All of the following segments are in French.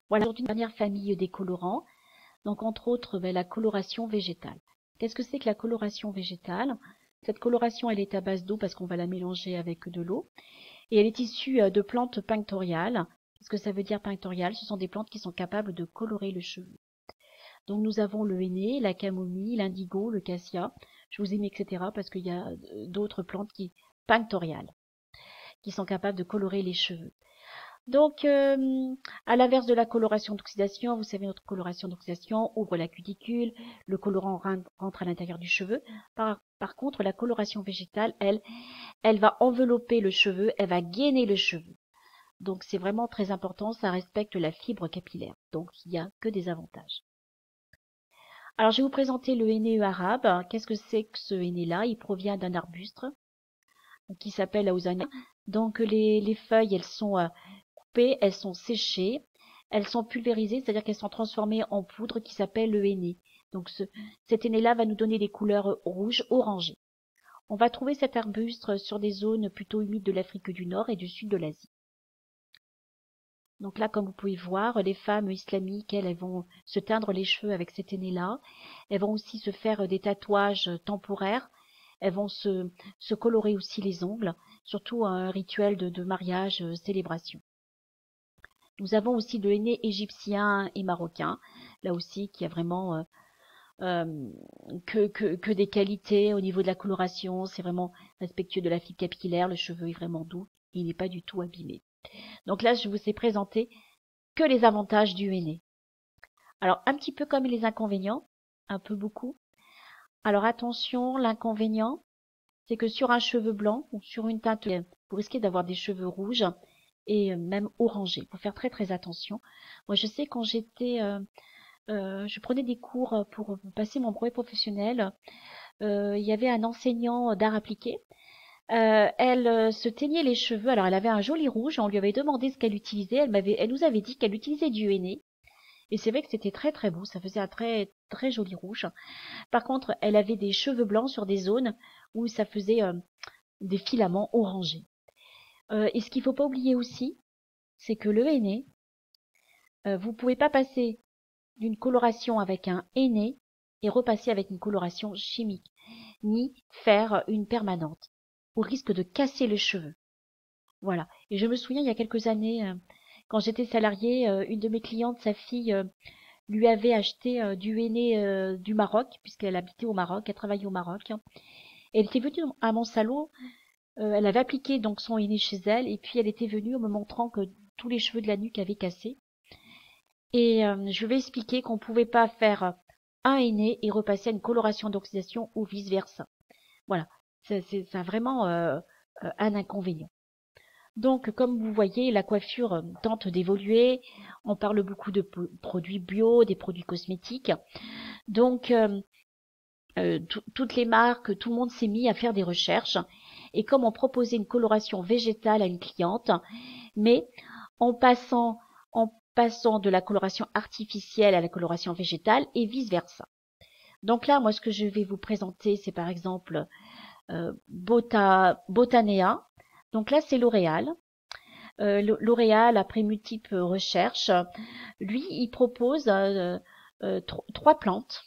Voilà, aujourd'hui, une dernière famille des colorants. Donc, entre autres, la coloration végétale. Qu'est-ce que c'est que la coloration végétale? Cette coloration, elle est à base d'eau parce qu'on va la mélanger avec de l'eau. Et elle est issue de plantes pinctoriales. Qu'est-ce que ça veut dire pinctorial? Ce sont des plantes qui sont capables de colorer le cheveu. Donc, nous avons le henné, la camomille, l'indigo, le cassia. Je vous ai mis etc. parce qu'il y a d'autres plantes pinctoriales qui sont capables de colorer les cheveux. Donc, à l'inverse de la coloration d'oxydation, vous savez, notre coloration d'oxydation ouvre la cuticule, le colorant rentre à l'intérieur du cheveu. Par contre, la coloration végétale, elle va envelopper le cheveu, elle va gainer le cheveu. Donc, c'est vraiment très important, ça respecte la fibre capillaire. Donc, il n'y a que des avantages. Alors, je vais vous présenter le henné arabe. Qu'est-ce que c'est que ce henné-là? Il provient d'un arbuste qui s'appelle la Ausania. Donc, les feuilles, elles sont coupées, elles sont séchées, elles sont pulvérisées, c'est-à-dire qu'elles sont transformées en poudre qui s'appelle le henné. Donc cet henné-là va nous donner des couleurs rouges, orangées. On va trouver cet arbuste sur des zones plutôt humides de l'Afrique du Nord et du sud de l'Asie. Donc là, comme vous pouvez voir, les femmes islamiques, elles vont se teindre les cheveux avec cet henné-là. Elles vont aussi se faire des tatouages temporaires. Elles vont se colorer aussi les ongles, surtout un rituel de mariage, célébration. Nous avons aussi le henné égyptien et marocain, là aussi qui a vraiment que des qualités au niveau de la coloration. C'est vraiment respectueux de la fibre capillaire, le cheveu est vraiment doux, il n'est pas du tout abîmé. Donc là, je vous ai présenté que les avantages du henné. Alors, un petit peu comme les inconvénients, un peu beaucoup. Alors attention, l'inconvénient, c'est que sur un cheveu blanc ou sur une teinte, vous risquez d'avoir des cheveux rouges et même orangés. Il faut faire très très attention. Moi, je sais quand je prenais des cours pour passer mon brevet professionnel, il y avait un enseignant d'art appliqué. Elle se teignait les cheveux. Alors, elle avait un joli rouge. On lui avait demandé ce qu'elle utilisait. Elle nous avait dit qu'elle utilisait du henné. Et c'est vrai que c'était très très beau. Ça faisait un très très joli rouge. Par contre, elle avait des cheveux blancs sur des zones où ça faisait des filaments orangés. Et ce qu'il ne faut pas oublier aussi, c'est que le henné, vous ne pouvez pas passer d'une coloration avec un henné et repasser avec une coloration chimique, ni faire une permanente, au risque de casser le cheveu. Voilà. Et je me souviens, il y a quelques années, quand j'étais salariée, une de mes clientes, sa fille, lui avait acheté du henné du Maroc, puisqu'elle habitait au Maroc, elle travaillait au Maroc. Elle était venue à mon salon, elle avait appliqué donc son henné chez elle, et puis elle était venue en me montrant que tous les cheveux de la nuque avaient cassé. Et je lui ai expliqué qu'on ne pouvait pas faire un henné et repasser à une coloration d'oxydation ou vice-versa. Voilà, ça a vraiment un inconvénient. Donc, comme vous voyez, la coiffure tente d'évoluer. On parle beaucoup de produits bio, des produits cosmétiques. Donc, toutes les marques, tout le monde s'est mis à faire des recherches. Et comme on proposait une coloration végétale à une cliente, mais en passant de la coloration artificielle à la coloration végétale et vice-versa. Donc là, moi, ce que je vais vous présenter, c'est par exemple Botanea. Donc là, c'est L'Oréal. L'Oréal, après multiples recherches, lui, il propose 3 plantes.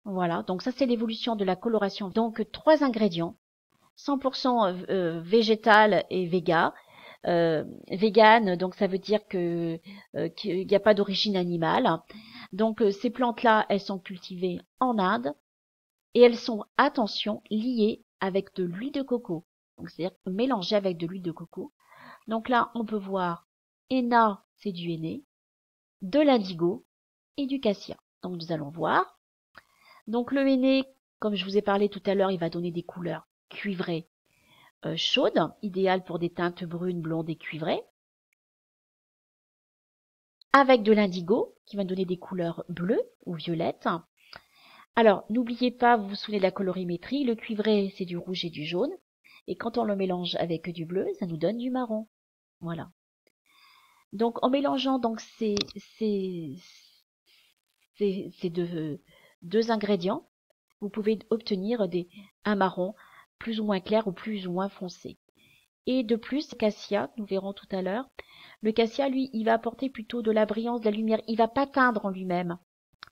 Voilà, donc ça, c'est l'évolution de la coloration. Donc, 3 ingrédients, 100% végétal et véga. Vegan, donc ça veut dire qu'il n'y a pas d'origine animale. Donc, ces plantes-là, elles sont cultivées en Inde et elles sont, attention, liées avec de l'huile de coco. Donc, c'est-à-dire mélangées avec de l'huile de coco. Donc là, on peut voir henna, c'est du henné, de l'indigo et du cassia. Donc nous allons voir. Donc le henné, comme je vous ai parlé tout à l'heure, il va donner des couleurs cuivrées chaudes, idéales pour des teintes brunes, blondes et cuivrées. Avec de l'indigo, qui va donner des couleurs bleues ou violettes. Alors, n'oubliez pas, vous vous souvenez de la colorimétrie, le cuivré, c'est du rouge et du jaune. Et quand on le mélange avec du bleu, ça nous donne du marron. Voilà. Donc, en mélangeant donc ces deux ingrédients, vous pouvez obtenir un marron plus ou moins clair ou plus ou moins foncé. Et de plus, cassia, nous verrons tout à l'heure, le cassia, lui, il va apporter plutôt de la brillance, de la lumière. Il va pas teindre en lui-même.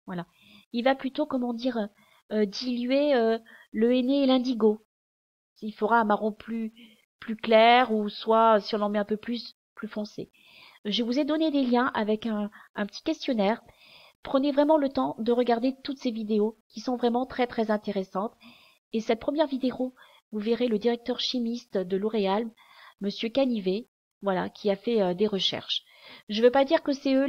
Voilà. Il va plutôt, comment dire, diluer le henné et l'indigo. Il fera un marron plus clair ou soit, si on en met un peu plus foncé. Je vous ai donné des liens avec un petit questionnaire. Prenez vraiment le temps de regarder toutes ces vidéos qui sont vraiment très très intéressantes. Et cette première vidéo, vous verrez le directeur chimiste de L'Oréal, Monsieur Canivet, voilà, qui a fait des recherches. Je ne veux pas dire que c'est eux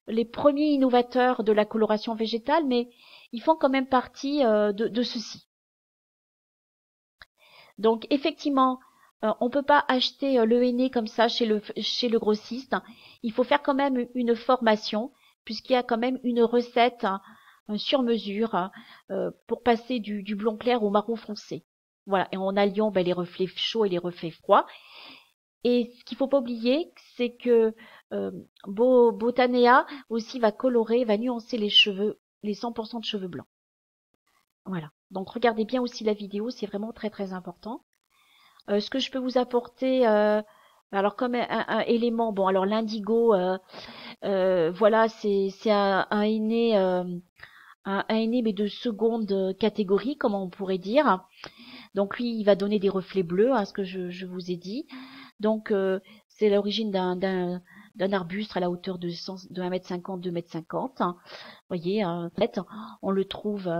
les premiers innovateurs de la coloration végétale, mais ils font quand même partie de ceci. Donc effectivement, on ne peut pas acheter le henné comme ça chez le grossiste. Il faut faire quand même une formation, puisqu'il y a quand même une recette sur mesure pour passer du blond clair au marron foncé. Voilà, et en alliant les reflets chauds et les reflets froids. Et ce qu'il ne faut pas oublier, c'est que Botanea aussi va colorer, va nuancer les cheveux, les 100% de cheveux blancs. Voilà, donc regardez bien aussi la vidéo, c'est vraiment très très important. Ce que je peux vous apporter, alors comme un élément, bon alors l'indigo, voilà, c'est un henné, un henné mais de seconde catégorie, comme on pourrait dire. Donc lui, il va donner des reflets bleus, hein, ce que je vous ai dit. Donc c'est l'origine d'un arbuste à la hauteur de 1m50, 2m50. Hein. Vous voyez, on le trouve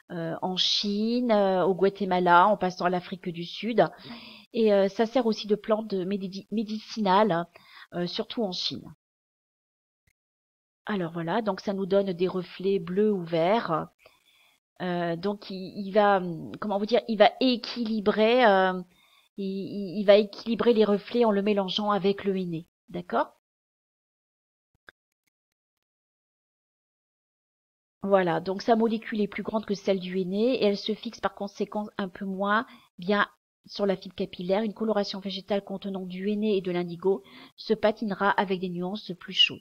en Chine, au Guatemala, en passant à l'Afrique du Sud. Et ça sert aussi de plante médicinale, surtout en Chine. Alors voilà, donc ça nous donne des reflets bleus ou verts. Donc il va, comment vous dire, il va équilibrer, il va équilibrer les reflets en le mélangeant avec le henné. D'accord? Voilà, donc sa molécule est plus grande que celle du henné et elle se fixe par conséquent un peu moins bien sur la fibre capillaire. Une coloration végétale contenant du henné et de l'indigo se patinera avec des nuances plus chaudes.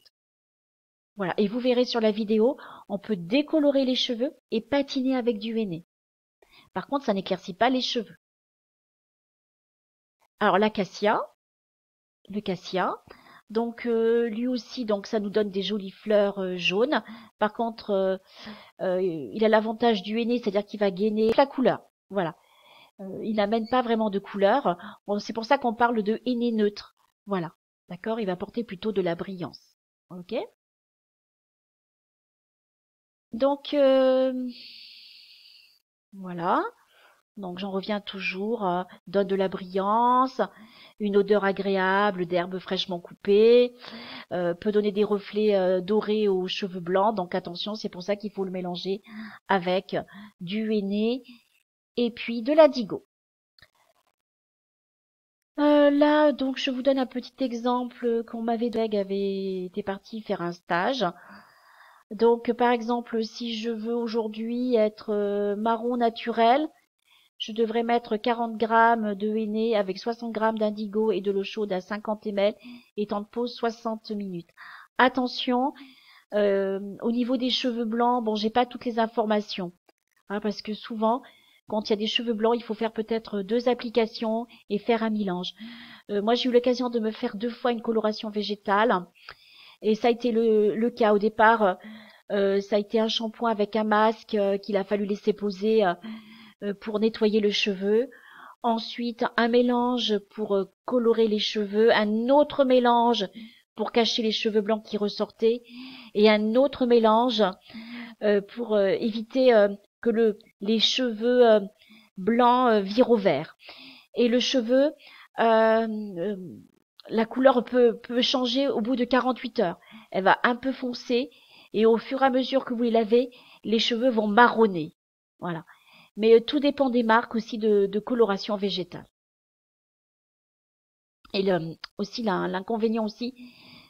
Voilà, et vous verrez sur la vidéo, on peut décolorer les cheveux et patiner avec du henné. Par contre, ça n'éclaircit pas les cheveux. Alors l'acacia, le cassia, donc lui aussi, donc ça nous donne des jolies fleurs jaunes. Par contre, il a l'avantage du henné, c'est-à-dire qu'il va gainer la couleur. Voilà. Il n'amène pas vraiment de couleur. Bon, c'est pour ça qu'on parle de henné neutre. Voilà. D'accord? Il va apporter plutôt de la brillance. Ok? Donc, voilà. Donc, j'en reviens toujours. Donne de la brillance, une odeur agréable d'herbes fraîchement coupées, peut donner des reflets dorés aux cheveux blancs. Donc, attention, c'est pour ça qu'il faut le mélanger avec du henné et puis de l'indigo. Là, donc, je vous donne un petit exemple qu'on avait été parti faire un stage. Donc, par exemple, si je veux aujourd'hui être marron naturel, je devrais mettre 40 grammes de henné avec 60 grammes d'indigo et de l'eau chaude à 50 ml et temps de pause 60 minutes. Attention, au niveau des cheveux blancs, bon, j'ai pas toutes les informations, hein, parce que souvent, quand il y a des cheveux blancs, il faut faire peut-être 2 applications et faire un mélange. Moi, j'ai eu l'occasion de me faire 2 fois une coloration végétale et ça a été le cas. Au départ, ça a été un shampoing avec un masque qu'il a fallu laisser poser pour nettoyer le cheveu. Ensuite, un mélange pour colorer les cheveux, un autre mélange pour cacher les cheveux blancs qui ressortaient et un autre mélange pour éviter que les cheveux blancs virent au vert. Et le cheveu, la couleur peut changer au bout de 48 heures. Elle va un peu foncer et au fur et à mesure que vous les lavez, les cheveux vont marronner. Voilà. Mais tout dépend des marques aussi de coloration végétale. Et aussi l'inconvénient aussi,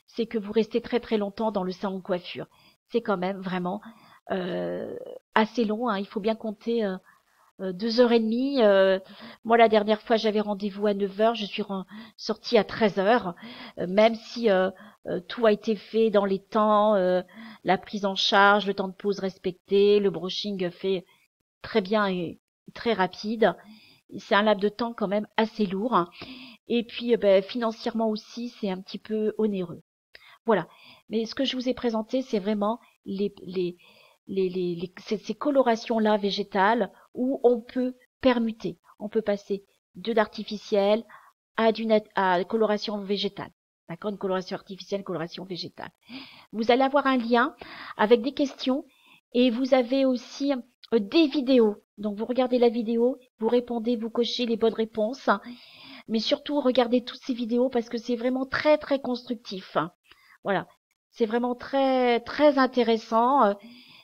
c'est que vous restez très très longtemps dans le salon de coiffure. C'est quand même vraiment assez long. Hein. Il faut bien compter 2h30. Moi, la dernière fois, j'avais rendez-vous à 9h. Je suis sortie à 13h. Même si tout a été fait dans les temps, la prise en charge, le temps de pause respecté, le brushing fait très bien et très rapide. c'est un laps de temps quand même assez lourd, hein. Et puis financièrement aussi, c'est un petit peu onéreux. Voilà. Mais ce que je vous ai présenté, c'est vraiment ces colorations-là végétales où on peut permuter. On peut passer d'artificiel à coloration végétale. D'accord? Une coloration artificielle, une coloration végétale. Vous allez avoir un lien avec des questions et vous avez aussi des vidéos. Donc vous regardez la vidéo, vous répondez, vous cochez les bonnes réponses. Mais surtout, regardez toutes ces vidéos parce que c'est vraiment très très constructif. Voilà. C'est vraiment très très intéressant.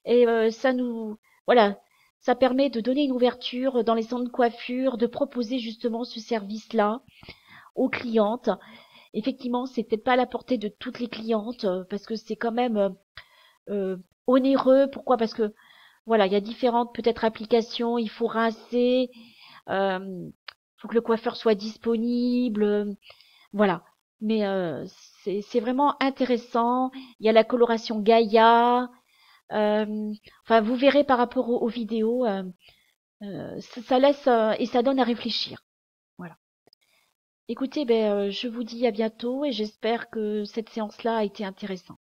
Et ça nous... Voilà. Ça permet de donner une ouverture dans les salons de coiffure, de proposer justement ce service-là aux clientes. Effectivement, c'est peut-être pas à la portée de toutes les clientes parce que c'est quand même onéreux. Pourquoi? Parce que voilà, il y a différentes peut-être applications. Il faut rincer, faut que le coiffeur soit disponible, voilà. Mais c'est vraiment intéressant. Il y a la coloration Gaïa. Enfin, vous verrez par rapport aux vidéos, ça laisse et ça donne à réfléchir. Voilà. Écoutez, je vous dis à bientôt et j'espère que cette séance-là a été intéressante.